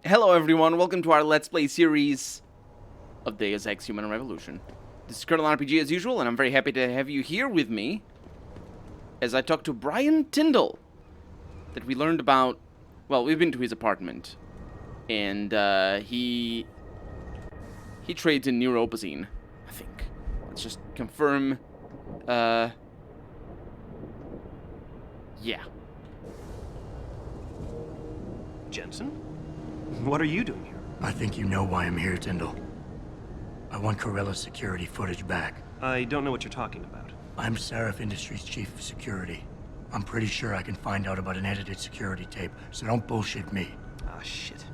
Hello everyone, welcome to our Let's Play series of Deus Ex Human Revolution. This is Colonel RPG as usual, and I'm very happy to have you here with me as I talk to Brian Tindall. That we learned about, well, we've been to his apartment, and he trades in Neutralizing, I think. Let's just confirm, yeah. Jensen? What are you doing here? I think you know why I'm here, Tindall. I want Corella's security footage back. I don't know what you're talking about. I'm Seraph Industries' chief of security. I'm pretty sure I can find out about an edited security tape, so don't bullshit me. Ah, shit.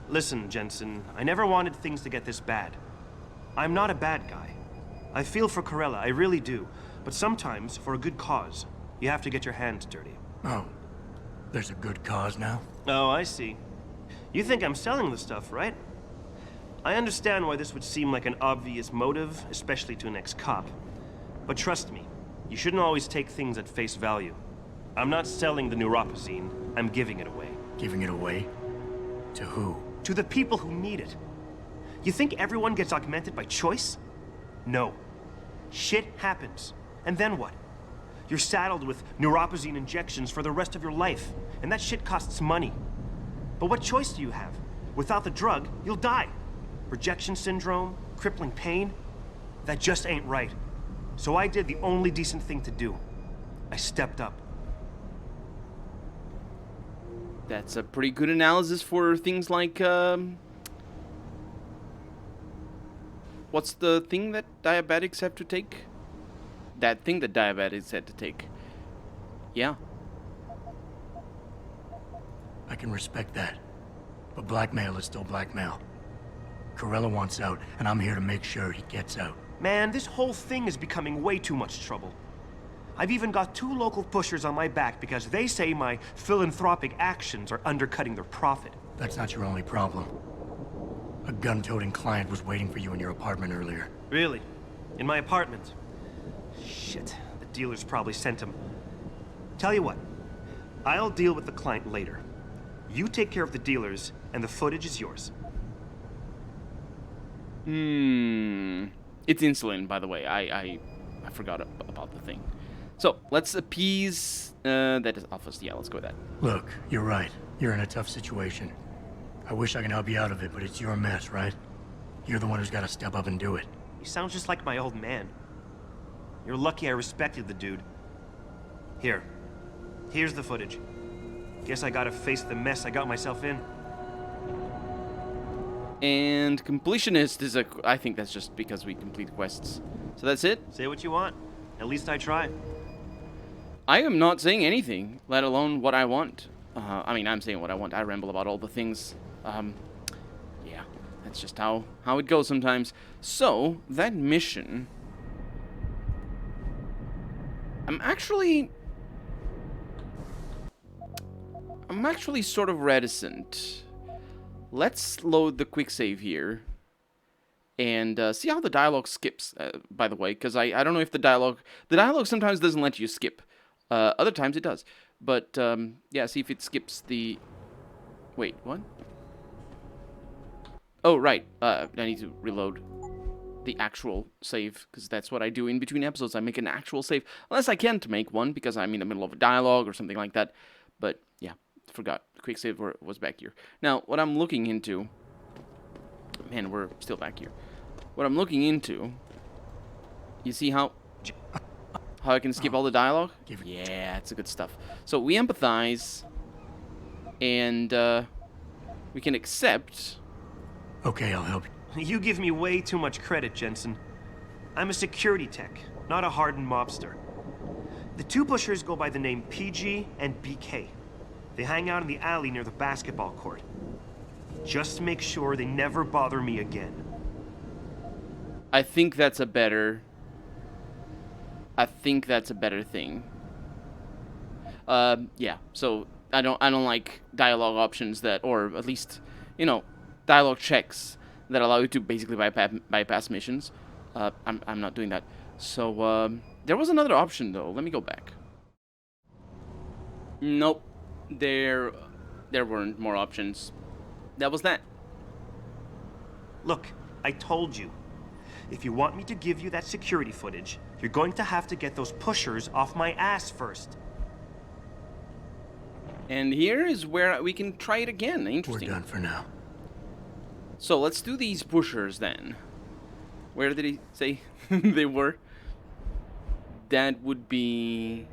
Listen, Jensen, I never wanted things to get this bad. I'm not a bad guy. I feel for Corella, I really do. But sometimes, for a good cause, you have to get your hands dirty. Oh, there's a good cause now? Oh, I see. You think I'm selling the stuff, right? I understand why this would seem like an obvious motive, especially to an ex-cop. But trust me, you shouldn't always take things at face value. I'm not selling the neuropazine, I'm giving it away. Giving it away? To who? To the people who need it. You think everyone gets augmented by choice? No. Shit happens. And then what? You're saddled with neuropazine injections for the rest of your life, and that shit costs money. But what choice do you have? Without the drug, you'll die. Rejection syndrome, crippling pain, that just ain't right. So I did the only decent thing to do. I stepped up. That's a pretty good analysis for things like, what's the thing that diabetics have to take? That thing that diabetics had to take. Yeah. I can respect that. But blackmail is still blackmail. Corella wants out, and I'm here to make sure he gets out. Man, this whole thing is becoming way too much trouble. I've even got 2 local pushers on my back because they say my philanthropic actions are undercutting their profit. That's not your only problem. A gun-toting client was waiting for you in your apartment earlier. Really? In my apartment? Shit, the dealers probably sent him. Tell you what, I'll deal with the client later. You take care of the dealers, and the footage is yours. It's insulin, by the way. I forgot about the thing. So, let's appease... that is Alphas. Yeah, let's go with that. Look, you're right. You're in a tough situation. I wish I could help you out of it, but it's your mess, right? You're the one who's got to step up and do it. He sounds just like my old man. You're lucky I respected the dude. Here's the footage. Guess I gotta face the mess I got myself in. And completionist is a... I think that's just because we complete quests. So that's it? Say what you want. At least I try. I am not saying anything, let alone what I want. I mean, I'm saying what I want. I ramble about all the things. Yeah, that's just how it goes sometimes. So, that mission... I'm actually sort of reticent. Let's load the quick save here and see how the dialogue skips, by the way, because I don't know if the dialogue sometimes doesn't let you skip. Other times it does. But, yeah, see if it skips the... Wait, what? Oh, right. I need to reload the actual save, because that's what I do in between episodes. I make an actual save, unless I can't make one, because I'm in the middle of a dialogue or something like that. But, yeah, forgot. The quick save was back here. Now, what I'm looking into... Man, we're still back here. What I'm looking into... You see how I can skip all the dialogue? Yeah, it's good stuff. So, we empathize, and we can accept... Okay, I'll help you. You give me way too much credit, Jensen. I'm a security tech, not a hardened mobster. The 2 pushers go by the name PG and BK. They hang out in the alley near the basketball court. Just make sure they never bother me again. I think that's a better thing. Yeah, so I don't like dialogue options that, or at least, you know, dialogue checks that allow you to basically bypass missions. I'm not doing that. So, there was another option, though. Let me go back. Nope. There weren't more options. that was that. Look, I told you. If you want me to give you that security footage, you're going to have to get those pushers off my ass first. And here is where we can try it again. Interesting. We're done for now. So let's do these pushers then. Where did he say they were? That would be...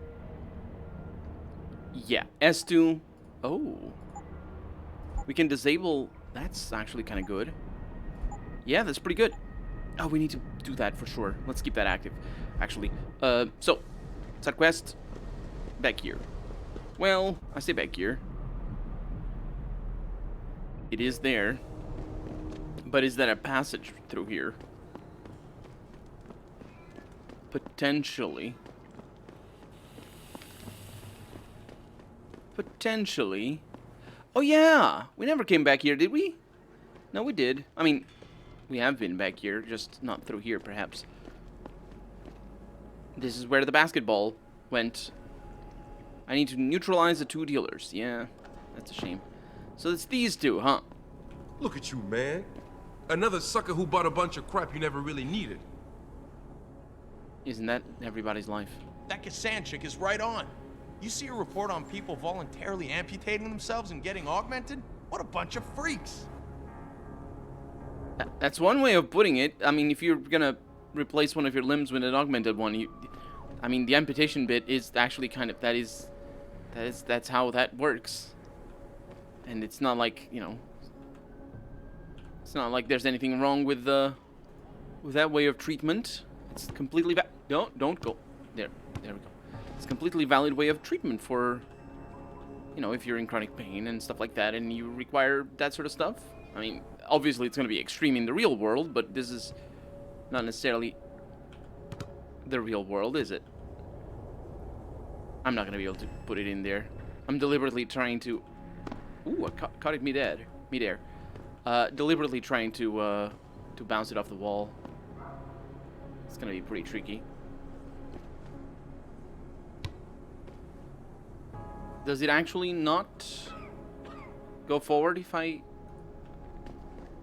Yeah, S2. Oh. We can disable... That's actually kind of good. Yeah, that's pretty good. Oh, we need to do that for sure. Let's keep that active, actually. So, side quest. Back here. Well, I say back here. It is there. But is that a passage through here? Potentially. Potentially. Oh yeah! We never came back here, did we? No, we did. I mean, we have been back here, just not through here, perhaps. This is where the basketball went. I need to neutralize the two dealers. Yeah, that's a shame. So it's these two, huh? Look at you, man. Another sucker who bought a bunch of crap you never really needed. Isn't that everybody's life? That Kassan chick is right on. You see a report on people voluntarily amputating themselves and getting augmented? What a bunch of freaks. That's one way of putting it. I mean, if you're gonna replace one of your limbs with an augmented one, I mean, the amputation bit is actually kind of, that's how that works. And it's not like, you know, it's not like there's anything wrong with that way of treatment. It's completely don't go there we go. It's a completely valid way of treatment for, you know, if you're in chronic pain and stuff like that and you require that sort of stuff. I mean, obviously it's going to be extreme in the real world, but this is not necessarily the real world, is it? I'm not going to be able to put it in there. I'm deliberately trying to... Ooh, I caught it midair. Deliberately trying to bounce it off the wall. It's going to be pretty tricky. Does it actually not go forward if I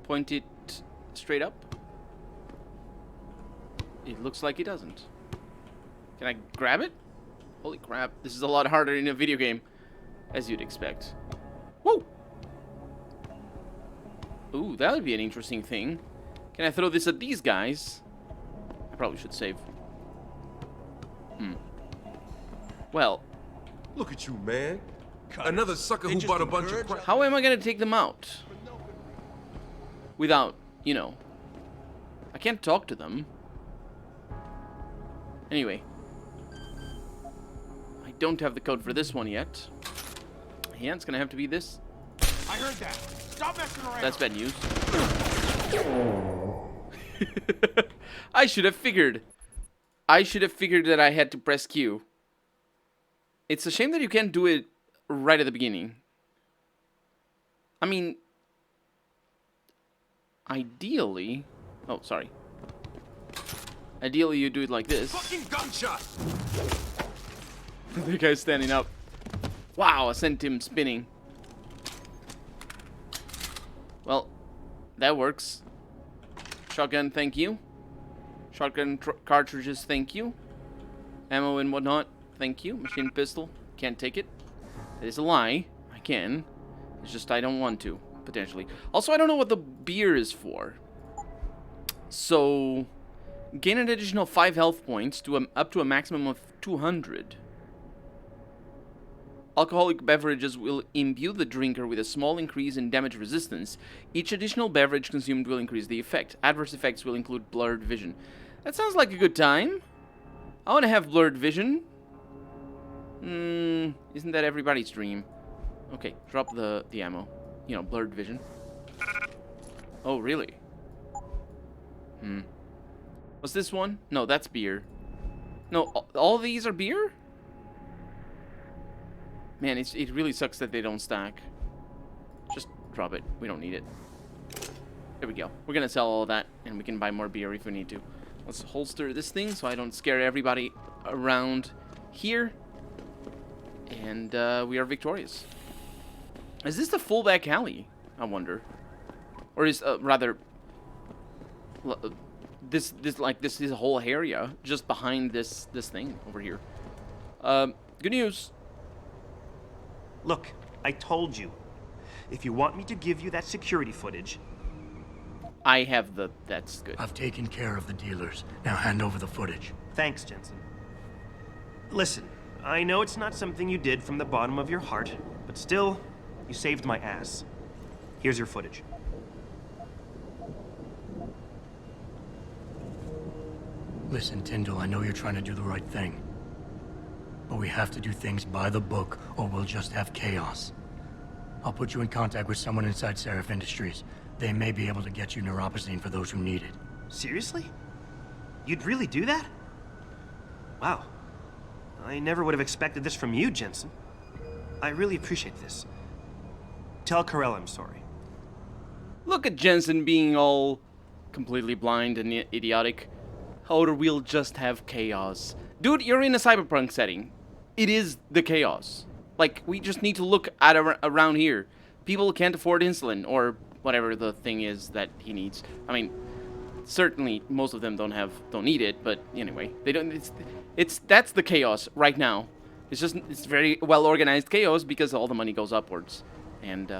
point it straight up? It looks like it doesn't. Can I grab it? Holy crap, this is a lot harder in a video game, as you'd expect. Whoa! Ooh, that would be an interesting thing. Can I throw this at these guys? I probably should save. Well... Look at you, man. Another sucker who bought a bunch of crap. How am I gonna take them out? Without, you know... I can't talk to them. Anyway. I don't have the code for this one yet. Yeah, it's gonna have to be this. I heard that. Stop messing around. That's bad news. I should have figured. I should have figured that I had to press Q. It's a shame that you can't do it right at the beginning. I mean... Ideally... Oh, sorry. Ideally, you do it like this. Fucking gunshot! The guy's standing up. Wow, I sent him spinning. Well, that works. Shotgun, thank you. Shotgun cartridges, thank you. Ammo and whatnot, thank you. Machine pistol, can't take it. It is a lie. I can. It's just I don't want to, potentially. Also, I don't know what the beer is for. So, gain an additional 5 health points to up to a maximum of 200. Alcoholic beverages will imbue the drinker with a small increase in damage resistance. Each additional beverage consumed will increase the effect. Adverse effects will include blurred vision. That sounds like a good time. I want to have blurred vision. Isn't that everybody's dream? Okay, drop the ammo. You know, blurred vision. Oh, really? What's this one? No, that's beer. No, all these are beer? Man, it really sucks that they don't stack. Just drop it. We don't need it. There we go. We're gonna sell all of that, and we can buy more beer if we need to. Let's holster this thing so I don't scare everybody around here. And we are victorious. Is this the full back alley? I wonder. Or is, rather... This is a whole area just behind this thing over here. Good news. Look, I told you. If you want me to give you that security footage... I have the... That's good. I've taken care of the dealers. Now hand over the footage. Thanks, Jensen. Listen, I know it's not something you did from the bottom of your heart, but still, you saved my ass. Here's your footage. Listen, Tindall, I know you're trying to do the right thing. But we have to do things by the book, or we'll just have chaos. I'll put you in contact with someone inside Seraph Industries. They may be able to get you neuropazine for those who need it. Seriously? You'd really do that? Wow. I never would have expected this from you, Jensen. I really appreciate this. Tell Carell I'm sorry. Look at Jensen being all completely blind and idiotic. Or we'll just have chaos. Dude, you're in a cyberpunk setting. It is the chaos. Like, we just need to look at around here. People can't afford insulin, or whatever the thing is that he needs. I mean, certainly most of them don't need it, but anyway, they don't. That's the chaos right now. It's very well organized chaos because all the money goes upwards, and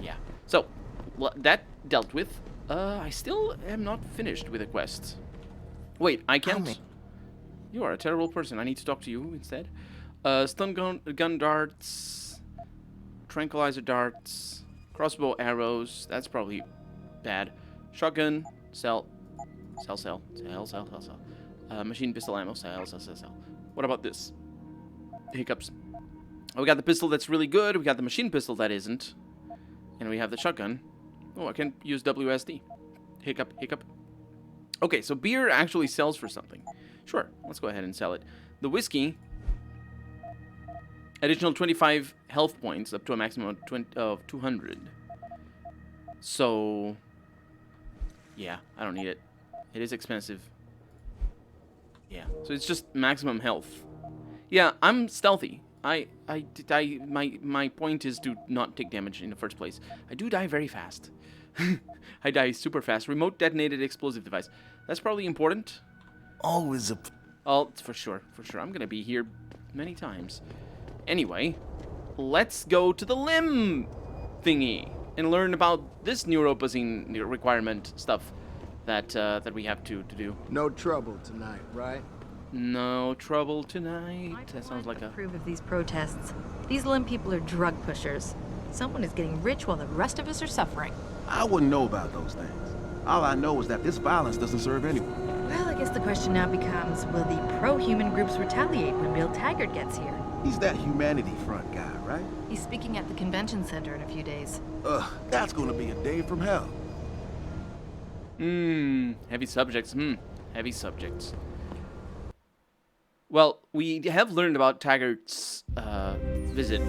yeah. So that dealt with. I still am not finished with the quest. Wait, I can't. You are a terrible person. I need to talk to you instead. Stun gun darts, tranquilizer darts, crossbow arrows. That's probably bad. Shotgun, cell. Machine pistol ammo, cell. What about this? Hiccups. Oh, we got the pistol that's really good. We got the machine pistol that isn't. And we have the shotgun. Oh, I can use WSD. Hiccup. Okay, so beer actually sells for something. Sure, let's go ahead and sell it. The whiskey, additional 25 health points up to a maximum of 200. So, yeah, I don't need it. It is expensive. Yeah, so it's just maximum health. Yeah, I'm stealthy. My point is to not take damage in the first place. I do die very fast. I die super fast. Remote detonated explosive device. That's probably important. Always a... Oh, for sure. I'm gonna be here many times. Anyway, let's go to the limb thingy and learn about this neuropazine requirement stuff that we have to do. No trouble tonight, right? No trouble tonight. That sounds like a... approve of these protests. These limb people are drug pushers. Someone is getting rich while the rest of us are suffering. I wouldn't know about those things. All I know is that this violence doesn't serve anyone. Well, I guess the question now becomes, will the pro-human groups retaliate when Bill Taggart gets here? He's that humanity front guy, right? He's speaking at the convention center in a few days. That's gonna be a day from hell. Heavy subjects. Heavy subjects. Well, we have learned about Taggart's visit.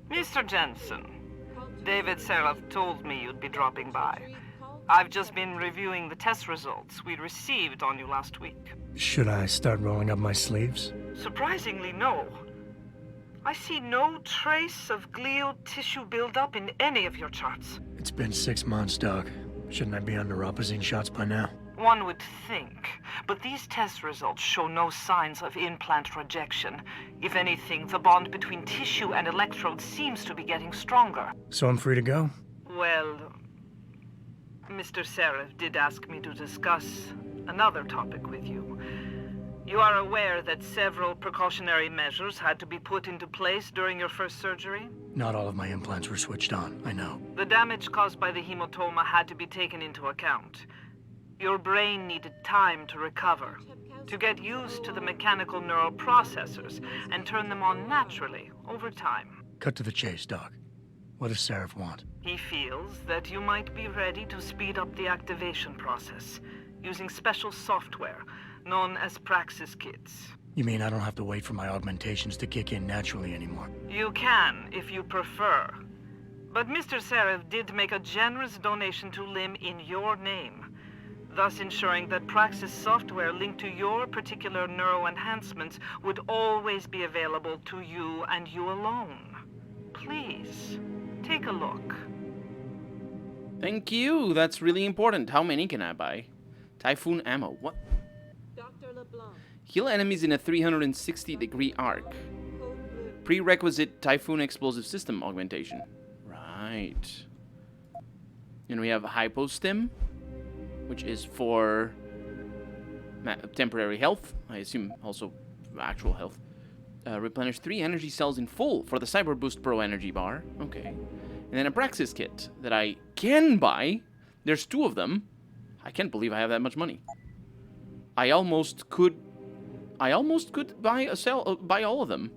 Mr. Jensen, David Seraph told me you'd be dropping by. I've just been reviewing the test results we received on you last week. Should I start rolling up my sleeves? Surprisingly, no. I see no trace of glial tissue buildup in any of your charts. It's been 6 months, Doc. Shouldn't I be on neuropazine shots by now? One would think, but these test results show no signs of implant rejection. If anything, the bond between tissue and electrodes seems to be getting stronger. So I'm free to go? Well, Mr. Seraph did ask me to discuss another topic with you. You are aware that several precautionary measures had to be put into place during your first surgery? Not all of my implants were switched on, I know. The damage caused by the hematoma had to be taken into account. Your brain needed time to recover, to get used to the mechanical neural processors and turn them on naturally over time. Cut to the chase, Doc. What does Seraph want? He feels that you might be ready to speed up the activation process using special software known as Praxis kits. You mean I don't have to wait for my augmentations to kick in naturally anymore? You can, if you prefer. But Mr. Seraph did make a generous donation to LIM in your name, thus ensuring that Praxis software linked to your particular neuroenhancements would always be available to you and you alone. Please, take a look. Thank you. That's really important. How many can I buy? Typhoon ammo. What? Dr. LeBlanc. Heal enemies in a 360-degree arc. Prerequisite Typhoon explosive system augmentation. Right. And we have Hypostim, which is for temporary health. I assume also actual health. Replenish 3 energy cells in full for the Cyber Boost Pro energy bar. Okay. And then a Praxis kit that I can buy. There's 2 of them. I can't believe I have that much money. I almost could buy buy all of them.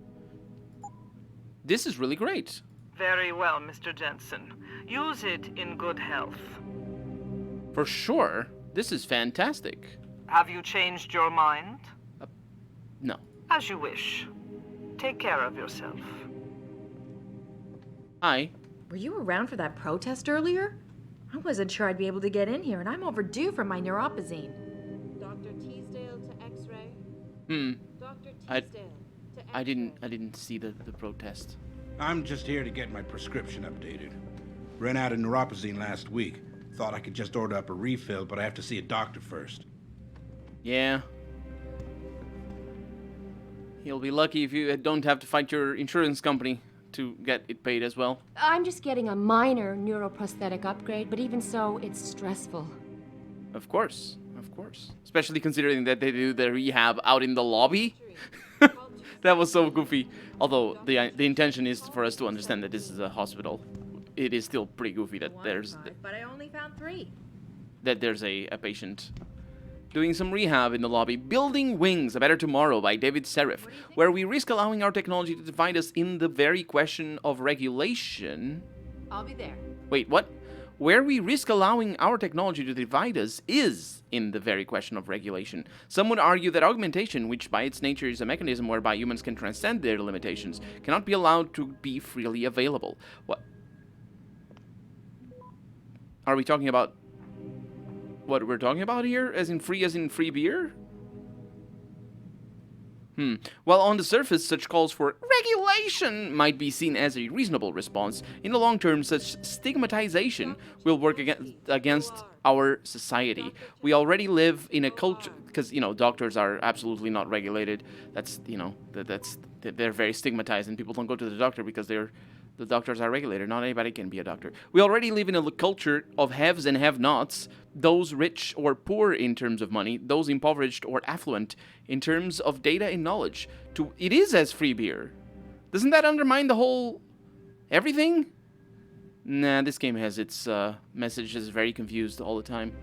This is really great. Very well, Mr. Jensen. Use it in good health. For sure. This is fantastic. Have you changed your mind? No. As you wish. Take care of yourself. Hi. Were you around for that protest earlier? I wasn't sure I'd be able to get in here, and I'm overdue for my neuropazine. Dr. Teasdale to X-ray. Dr. I Teasdale to X-ray. I didn't see the protest. I'm just here to get my prescription updated. Ran out of neuropazine last week. Thought I could just order up a refill, but I have to see a doctor first. Yeah. You'll be lucky if you don't have to fight your insurance company to get it paid as well. I'm just getting a minor neuroprosthetic upgrade, but even so, it's stressful. Of course. Especially considering that they do the rehab out in the lobby. That was so goofy. Although the intention is for us to understand that this is a hospital. It is still pretty goofy that there's but I only found 3. that there's a patient doing some rehab in the lobby. Building Wings, A Better Tomorrow by David Seraph, where we risk allowing our technology to divide us in the very question of regulation. I'll be there. Wait, what? Where we risk allowing our technology to divide us is in the very question of regulation. Some would argue that augmentation, which by its nature is a mechanism whereby humans can transcend their limitations, cannot be allowed to be freely available. What? Are we talking about what we're talking about here? As in free beer? While on the surface such calls for regulation might be seen as a reasonable response, in the long term such stigmatization will work against our society. We already live in a culture, because, doctors are absolutely not regulated. That's, they're very stigmatized and people don't go to the doctor because the doctors are regulated. Not anybody can be a doctor. We already live in a culture of haves and have-nots, those rich or poor in terms of money, those impoverished or affluent in terms of data and knowledge. It is as free beer. Doesn't that undermine the whole everything? Nah, this game has its messages very confused all the time.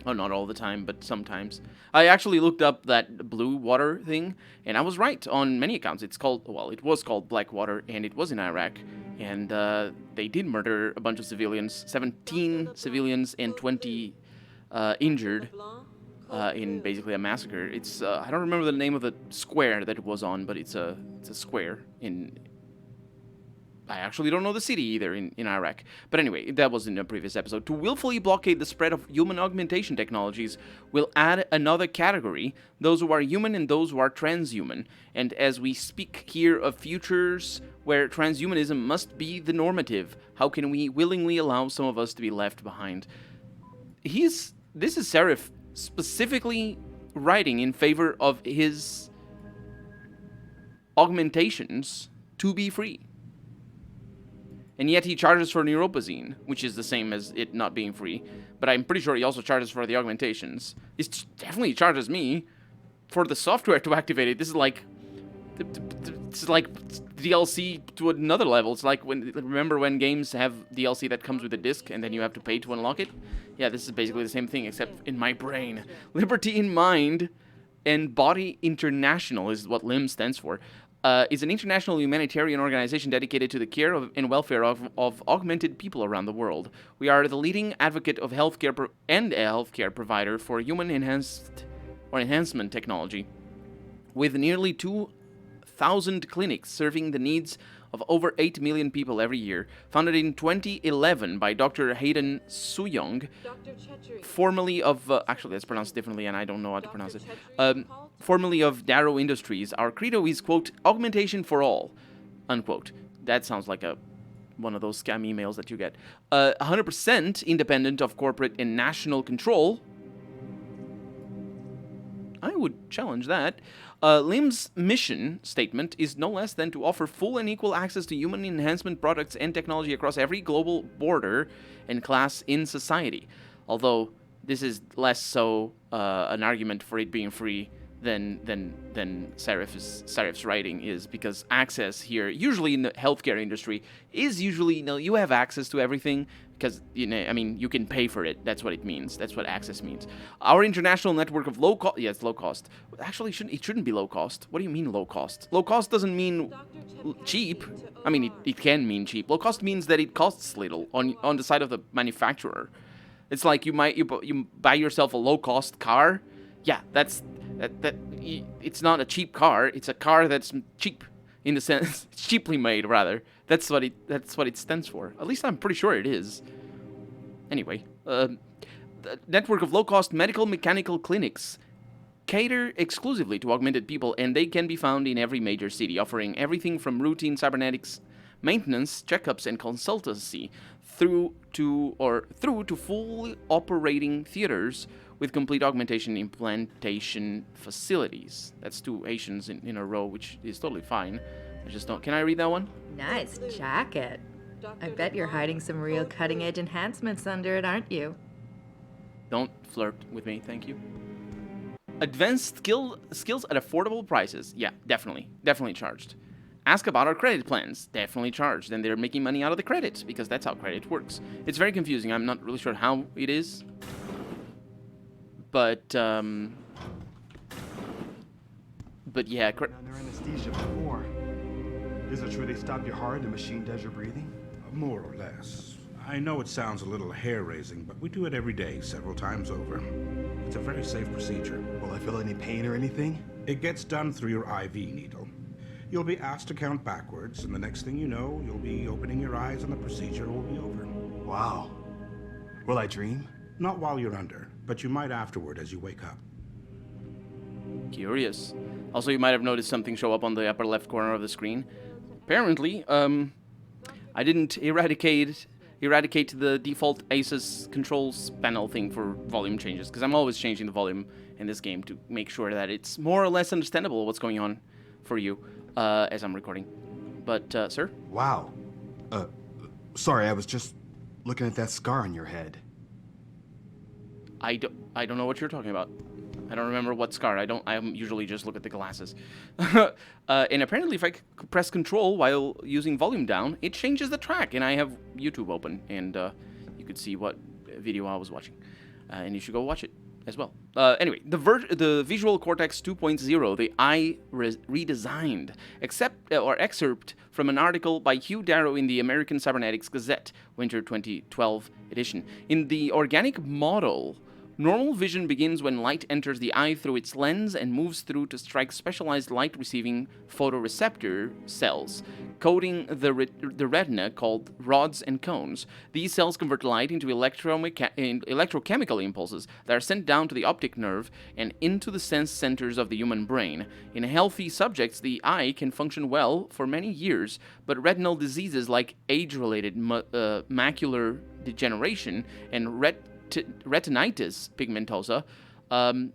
Oh, not all the time, but sometimes. I actually looked up that blue water thing, and I was right on many accounts. It was called Black Water, and it was in Iraq. And they did murder a bunch of civilians, 17 civilians and 20 injured in basically a massacre. It's I don't remember the name of the square that it was on, but it's a square in... I actually don't know the city either in Iraq. But anyway, that was in a previous episode. To willfully blockade the spread of human augmentation technologies will add another category, those who are human and those who are transhuman. And as we speak here of futures where transhumanism must be the normative, how can we willingly allow some of us to be left behind? This is Seraph specifically writing in favor of his augmentations to be free. And yet he charges for neuropazine, which is the same as it not being free. But I'm pretty sure he also charges for the augmentations. He definitely charges me for the software to activate it. This is like DLC to another level. It's like remember when games have DLC that comes with a disc and then you have to pay to unlock it? Yeah, this is basically the same thing, except in my brain. Liberty in Mind and Body International is what LIM stands for. Is an international humanitarian organization dedicated to the care and welfare of augmented people around the world. We are the leading advocate of healthcare and a healthcare provider for human enhancement technology, with nearly 2,000 clinics serving the needs of over 8 million people every year, founded in 2011 by Dr. Hayden Suyong, Dr. Chetchery. formerly of, actually that's pronounced differently and I don't know how to pronounce it, Chetchery's called? formerly of Darrow Industries. Our credo is, quote, augmentation for all, unquote. That sounds like one of those scam emails that you get. 100% independent of corporate and national control. I would challenge that. LIM's mission statement is no less than to offer full and equal access to human enhancement products and technology across every global border and class in society. Although this is less so an argument for it being free than Serif's writing is, because access here, usually in the healthcare industry, is usually, you have access to everything because, you can pay for it. That's what it means. That's what access means. Our international network of low cost. Actually, it shouldn't be low cost. What do you mean low cost? Low cost doesn't mean cheap. It can mean cheap. Low cost means that it costs little on the side of the manufacturer. It's like you buy yourself a low cost car. Yeah, it's not a cheap car. It's a car that's cheap in the sense it's cheaply made, rather. That's what it stands for. At least I'm pretty sure it is. Anyway, the network of low-cost medical mechanical clinics cater exclusively to augmented people, and they can be found in every major city, offering everything from routine cybernetics maintenance, checkups, and consultancy through to fully operating theaters with complete augmentation implantation facilities. That's 2 Asians in a row, which is totally fine. I just don't... Can I read that one? Nice jacket. I bet you're hiding some real cutting-edge enhancements under it, aren't you? Don't flirt with me, thank you. Advanced skills at affordable prices. Yeah, definitely charged. Ask about our credit plans. Definitely charged. And they're making money out of the credit, because that's how credit works. It's very confusing. I'm not really sure how it is. But yeah. Under anesthesia before. Is it true they stop your heart and the machine does your breathing? More or less. I know it sounds a little hair-raising, but we do it every day, several times over. It's a very safe procedure. Will I feel any pain or anything? It gets done through your IV needle. You'll be asked to count backwards, and the next thing you know, you'll be opening your eyes and the procedure will be over. Wow. Will I dream? Not while you're under, but you might afterward as you wake up. Curious. Also, you might have noticed something show up on the upper left corner of the screen. Apparently, I didn't eradicate the default Asus controls panel thing for volume changes, because I'm always changing the volume in this game to make sure that it's more or less understandable what's going on for you as I'm recording. But, sir? Wow. Sorry, I was just looking at that scar on your head. I don't know what you're talking about. I don't remember what scar. I usually just look at the glasses. And apparently if I press control while using volume down, it changes the track. And I have YouTube open, and you could see what video I was watching. And you should go watch it as well. Anyway, the Visual Cortex 2.0, the eye redesigned, excerpt from an article by Hugh Darrow in the American Cybernetics Gazette, Winter 2012 edition. In the organic model, normal vision begins when light enters the eye through its lens and moves through to strike specialized light-receiving photoreceptor cells, coating the retina, called rods and cones. These cells convert light into electrochemical impulses that are sent down to the optic nerve and into the sense centers of the human brain. In healthy subjects, the eye can function well for many years, but retinal diseases like age-related macular degeneration and retinitis pigmentosa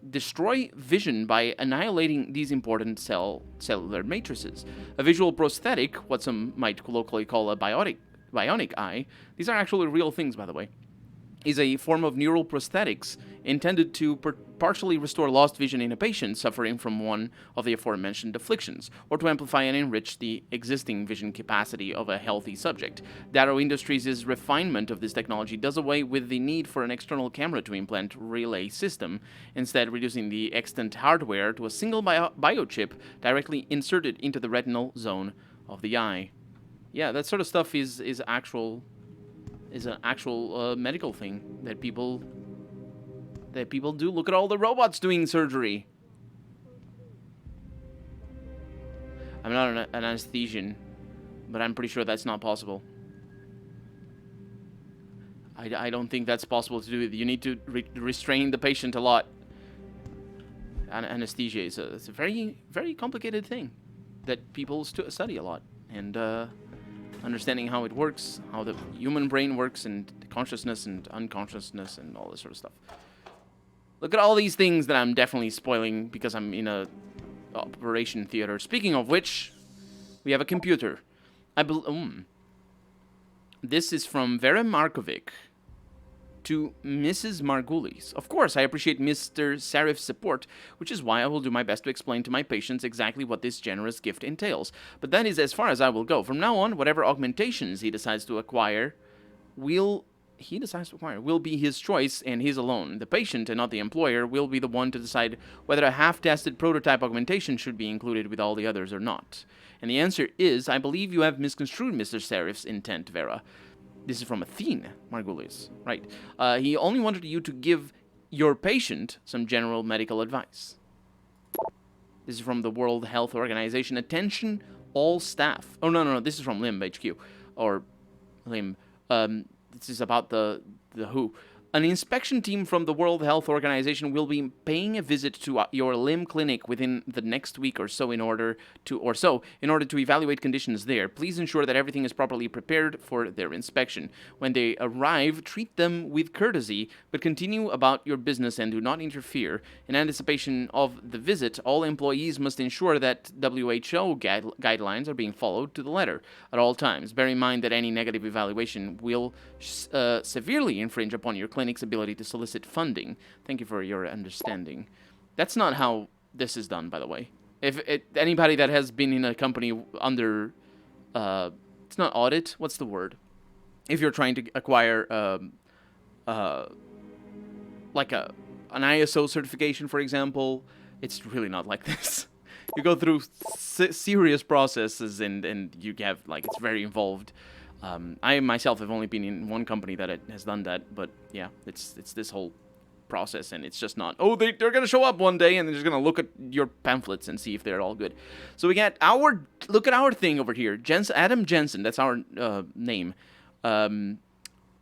destroy vision by annihilating these important cellular matrices. A visual prosthetic, what some might colloquially call a bionic eye, these are actually real things, by the way, is a form of neural prosthetics intended to partially restore lost vision in a patient suffering from one of the aforementioned afflictions, or to amplify and enrich the existing vision capacity of a healthy subject. Darrow Industries' refinement of this technology does away with the need for an external camera to implant relay system, instead reducing the extant hardware to a single biochip directly inserted into the retinal zone of the eye. Yeah, that sort of stuff is an actual medical thing that people do. Look at all the robots doing surgery. I'm not an anesthesian, but I'm pretty sure that's not possible. I don't think that's possible to do. You need to restrain the patient a lot. Anesthesia is it's a very, very complicated thing that people study a lot. And understanding how it works, how the human brain works, and consciousness and unconsciousness and all this sort of stuff. Look at all these things that I'm definitely spoiling because I'm in a operation theater. Speaking of which, we have a computer. This is from Vera Markovic to Mrs. Margulis. Of course, I appreciate Mr. Sarif's support, which is why I will do my best to explain to my patients exactly what this generous gift entails. But that is as far as I will go. From now on, whatever augmentations he decides to acquire will be his choice and his alone. The patient, and not the employer, will be the one to decide whether a half-tested prototype augmentation should be included with all the others or not. And the answer is, I believe you have misconstrued Mr. Sarif's intent, Vera. This is from Athene Margulis, right? He only wanted you to give your patient some general medical advice. This is from the World Health Organization. Attention, all staff. Oh, no, this is from LIMB HQ. Or LIMB. This is about the WHO. An inspection team from the World Health Organization will be paying a visit to your limb clinic within the next week or so in order to evaluate conditions there. Please ensure that everything is properly prepared for their inspection. When they arrive, treat them with courtesy, but continue about your business and do not interfere. In anticipation of the visit, all employees must ensure that WHO guidelines are being followed to the letter at all times. Bear in mind that any negative evaluation will severely infringe upon your clinic's ability to solicit funding. Thank you for your understanding. That's not how this is done, by the way. If anybody that has been in a company under, it's not audit. What's the word? If you're trying to acquire, like an ISO certification, for example, it's really not like this. You go through serious processes, and you have, like, it's very involved. I myself have only been in one company that has done that, but yeah, it's this whole process, and it's just not, oh, they're going to show up one day, and they're just going to look at your pamphlets and see if they're all good. So we got look at our thing over here. Adam Jensen, that's our name.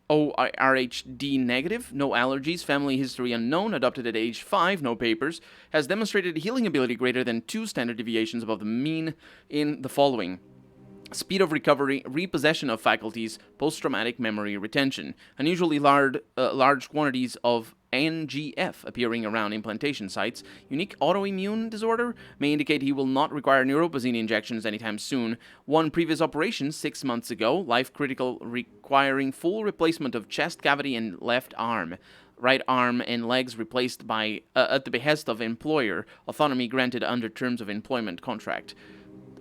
ORHD negative, no allergies, family history unknown, adopted at age 5, no papers, has demonstrated healing ability greater than 2 standard deviations above the mean in the following: speed of recovery, repossession of faculties, post-traumatic memory retention. Unusually large quantities of NGF appearing around implantation sites. Unique autoimmune disorder may indicate he will not require neuropozyne injections anytime soon. 1 previous operation 6 months ago, life-critical, requiring full replacement of chest cavity and left arm. Right arm and legs replaced by at the behest of employer. Autonomy granted under terms of employment contract,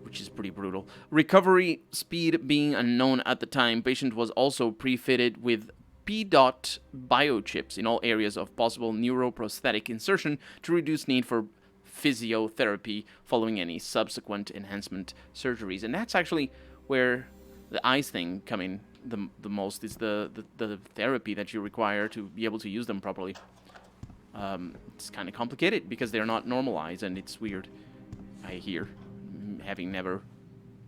which is pretty brutal. Recovery speed being unknown at the time. Patient was also pre-fitted with P-dot biochips in all areas of possible neuroprosthetic insertion to reduce need for physiotherapy following any subsequent enhancement surgeries. And that's actually where the eyes thing come in the most, is the therapy that you require to be able to use them properly. It's kind of complicated because they're not normalized, and it's weird, I hear, having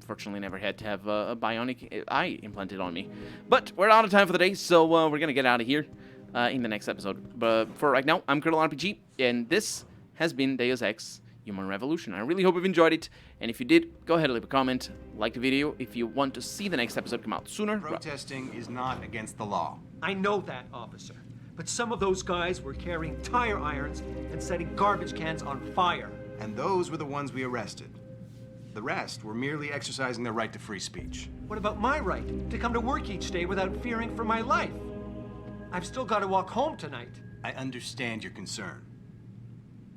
fortunately never had to have a bionic eye implanted on me. But we're out of time for the day, so we're going to get out of here in the next episode. But for right now, I'm Colonel RPG, and this has been Deus Ex Human Revolution. I really hope you've enjoyed it, and if you did, go ahead and leave a comment, like the video if you want to see the next episode come out sooner. Protesting is not against the law. I know that, officer. But some of those guys were carrying tire irons and setting garbage cans on fire. And those were the ones we arrested. The rest were merely exercising their right to free speech. What about my right to come to work each day without fearing for my life? I've still got to walk home tonight. I understand your concern.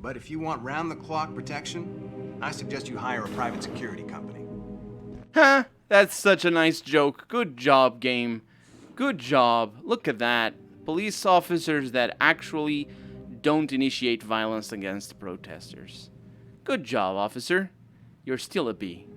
But if you want round-the-clock protection, I suggest you hire a private security company. Ha! That's such a nice joke. Good job, game. Good job. Look at that. Police officers that actually don't initiate violence against protesters. Good job, officer. You're still a bee.